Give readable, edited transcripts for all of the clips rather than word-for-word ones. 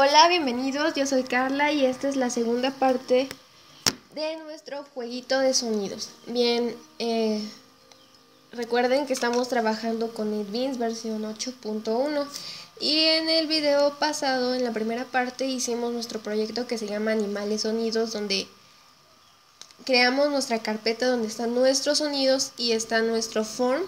Hola, bienvenidos, yo soy Carla y esta es la segunda parte de nuestro jueguito de sonidos. Bien, recuerden que estamos trabajando con NetBeans versión 8.1 y en el video pasado, en la primera parte, hicimos nuestro proyecto que se llama Animales Sonidos, donde creamos nuestra carpeta donde están nuestros sonidos y está nuestro form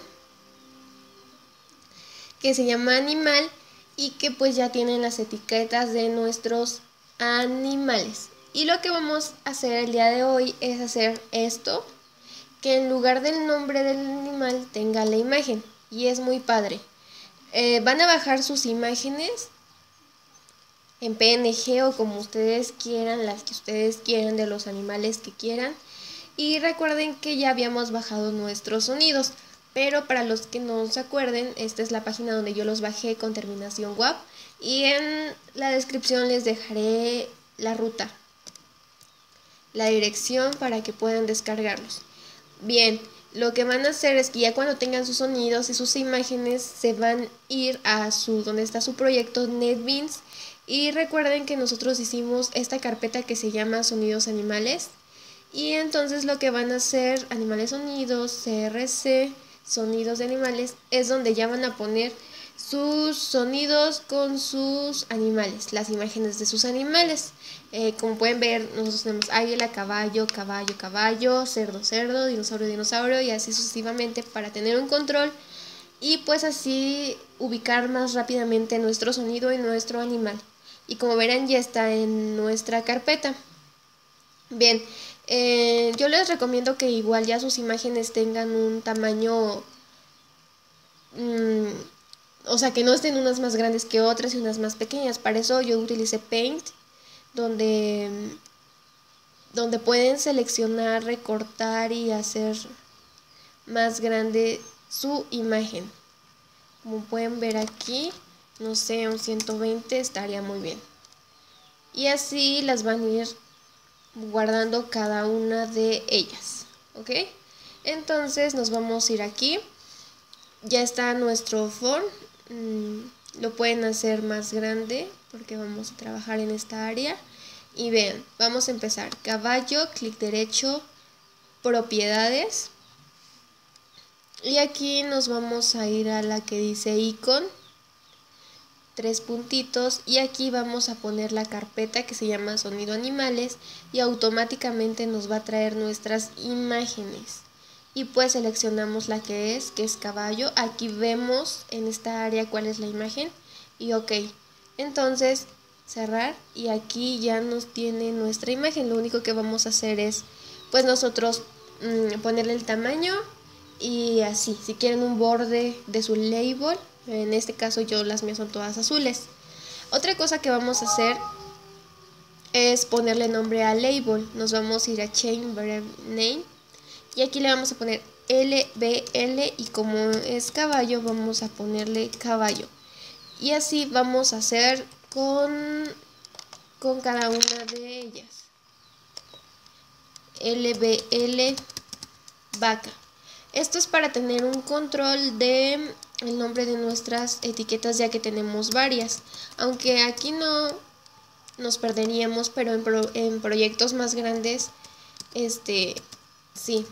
que se llama animal y que pues ya tienen las etiquetas de nuestros animales. Y lo que vamos a hacer el día de hoy es hacer esto, que en lugar del nombre del animal tenga la imagen, y es muy padre. Van a bajar sus imágenes en PNG o como ustedes quieran, las que ustedes quieran, de los animales que quieran. Y recuerden que ya habíamos bajado nuestros sonidos, pero para los que no se acuerden, esta es la página donde yo los bajé con terminación WAP y en la descripción les dejaré la ruta, la dirección para que puedan descargarlos. Bien, lo que van a hacer es que ya cuando tengan sus sonidos y sus imágenes se van a ir a donde está su proyecto NetBeans, y recuerden que nosotros hicimos esta carpeta que se llama Sonidos Animales. Y entonces lo que van a hacer Animales Sonidos, CRC, Sonidos de Animales, es donde ya van a poner sus sonidos con sus animales, las imágenes de sus animales. Como pueden ver, nosotros tenemos águila, caballo, caballo, caballo, cerdo, cerdo, dinosaurio, dinosaurio, y así sucesivamente para tener un control y pues así ubicar más rápidamente nuestro sonido y nuestro animal. Y como verán, ya está en nuestra carpeta. Bien, yo les recomiendo que igual ya sus imágenes tengan un tamaño, o sea, que no estén unas más grandes que otras y unas más pequeñas. Para eso yo utilicé Paint, donde pueden seleccionar, recortar y hacer más grande su imagen. Como pueden ver aquí, no sé, un 120 estaría muy bien. Y así las van a ir guardando cada una de ellas, ¿ok? Entonces nos vamos a ir aquí. Ya está nuestro form. Lo pueden hacer más grande porque vamos a trabajar en esta área. Y vean, vamos a empezar. Caballo, clic derecho, propiedades. Y aquí nos vamos a ir a la que dice icon, 3 puntitos, y aquí vamos a poner la carpeta que se llama Sonido Animales y automáticamente nos va a traer nuestras imágenes. Y pues seleccionamos la que es caballo. Aquí vemos en esta área cuál es la imagen y ok. Entonces cerrar y aquí ya nos tiene nuestra imagen. Lo único que vamos a hacer es pues nosotros ponerle el tamaño y así. Si quieren un borde de su label, en este caso las mías son todas azules. Otra cosa que vamos a hacer es ponerle nombre al label. Nos vamos a ir a Change Variable Name y aquí le vamos a poner LBL y como es caballo vamos a ponerle caballo. Y así vamos a hacer con cada una de ellas. LBL vaca. Esto es para tener un control de el nombre de nuestras etiquetas, ya que tenemos varias. Aunque aquí no nos perderíamos, pero en proyectos más grandes, sí.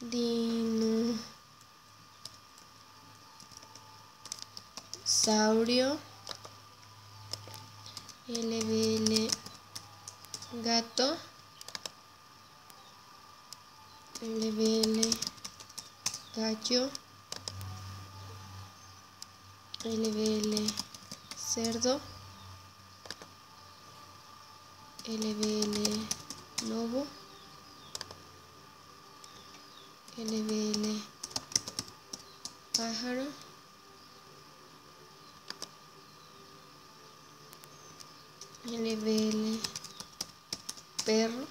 Dinosaurio, LBL gato, LBL gallo, LBL cerdo, LBL lobo, LBL pájaro, LBL perro.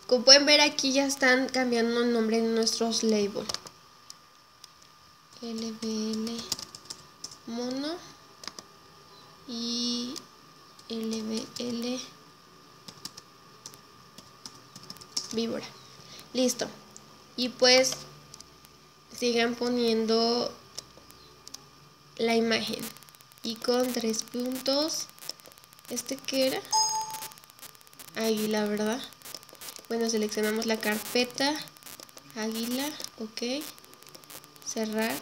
Como pueden ver, aquí ya están cambiando el nombre de nuestros labels. LBL mono y LBL víbora. Listo. Y pues sigan poniendo la imagen y con 3 puntos ¿Este qué era? Águila, ¿verdad? Bueno, seleccionamos la carpeta. Águila, ok. Cerrar.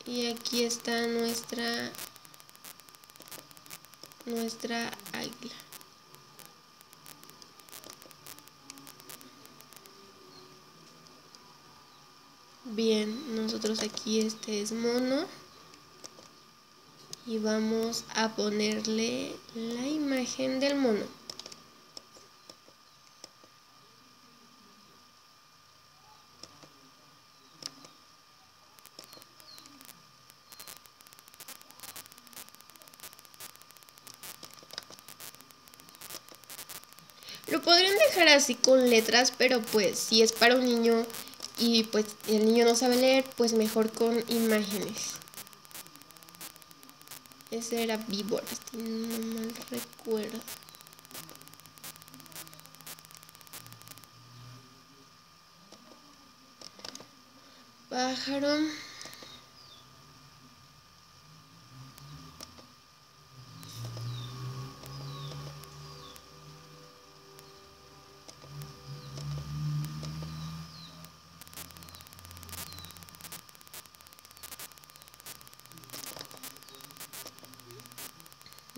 Y aquí está nuestra águila. Bien, nosotros aquí este es mono. Y vamos a ponerle la imagen del mono. Lo podrían dejar así con letras, pero pues si es para un niño y pues el niño no sabe leer, pues mejor con imágenes. Ese era víbora, si no mal recuerdo. Pájaro.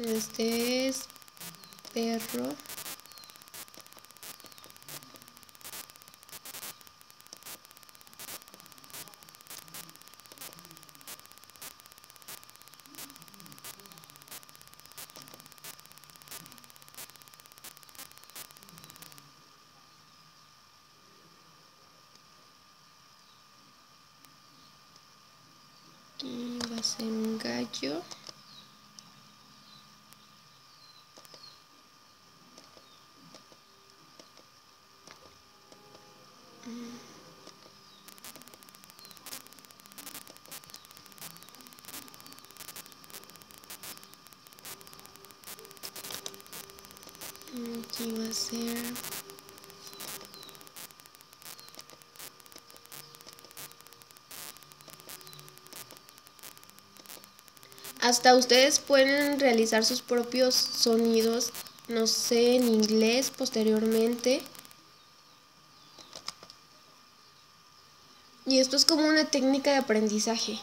Este es perro. Aquí va a ser un gallo. Aquí va a ser hasta ustedes pueden realizar sus propios sonidos, no sé, en inglés posteriormente. Y esto es como una técnica de aprendizaje.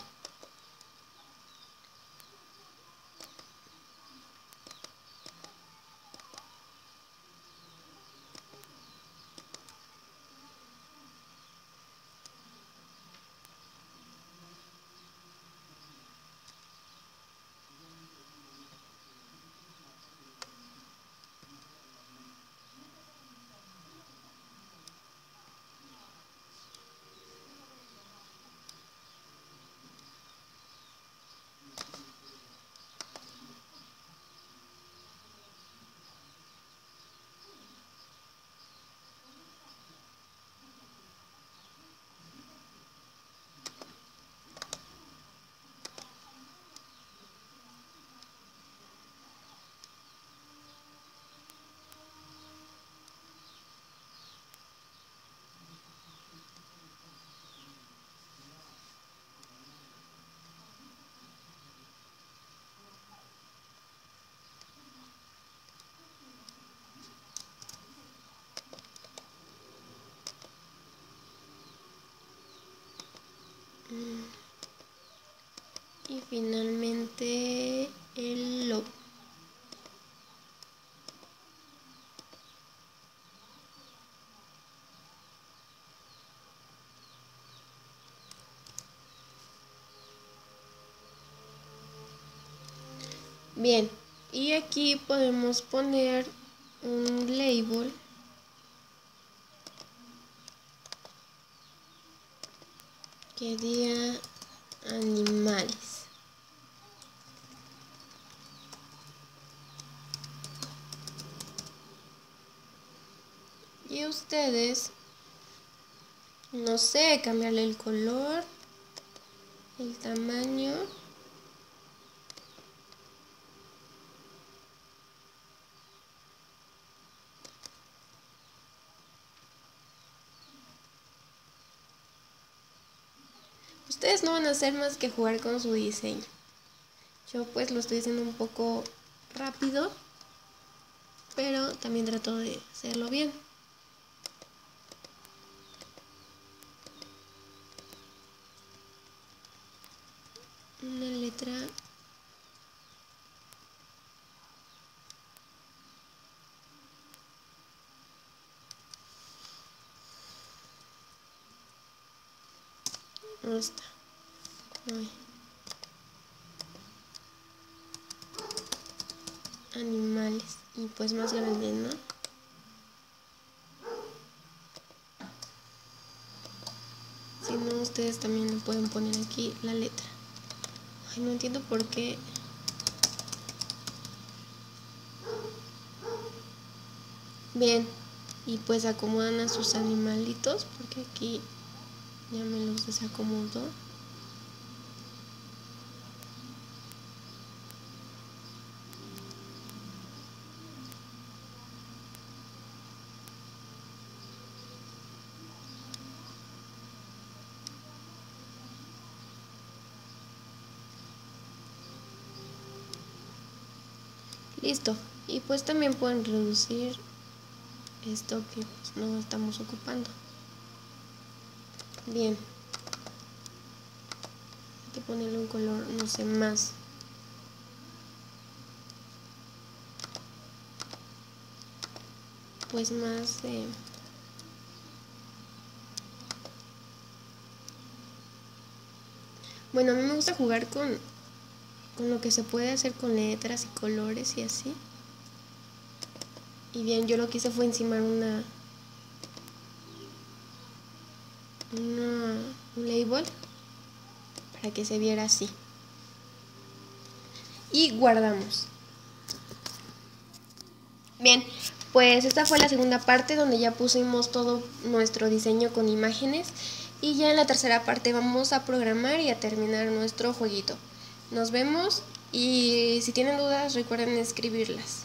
Y finalmente el lobo. Bien, y aquí podemos poner un label que diga animales. Y ustedes, no sé, cambiarle el color, el tamaño. Ustedes no van a hacer más que jugar con su diseño. Yo pues lo estoy haciendo un poco rápido, pero también trato de hacerlo bien. Una letra ¿dónde está? Ay. Animales y pues más grande, ¿no? Si no, ustedes también le pueden poner aquí la letra. Ay, no entiendo por qué. Bien, y pues acomodan a sus animalitos porque aquí ya me los desacomodo. Listo. Y pues también pueden reducir esto que pues no estamos ocupando. Bien. Hay que ponerle un color, no sé, más. Pues más bueno, a mí me gusta jugar con lo que se puede hacer con letras y colores y así. Y bien, yo lo que hice fue encimar un label para que se viera así. Y guardamos. Bien, pues esta fue la segunda parte donde ya pusimos todo nuestro diseño con imágenes. Y ya en la tercera parte vamos a programar y a terminar nuestro jueguito. Nos vemos y si tienen dudas recuerden escribirlas.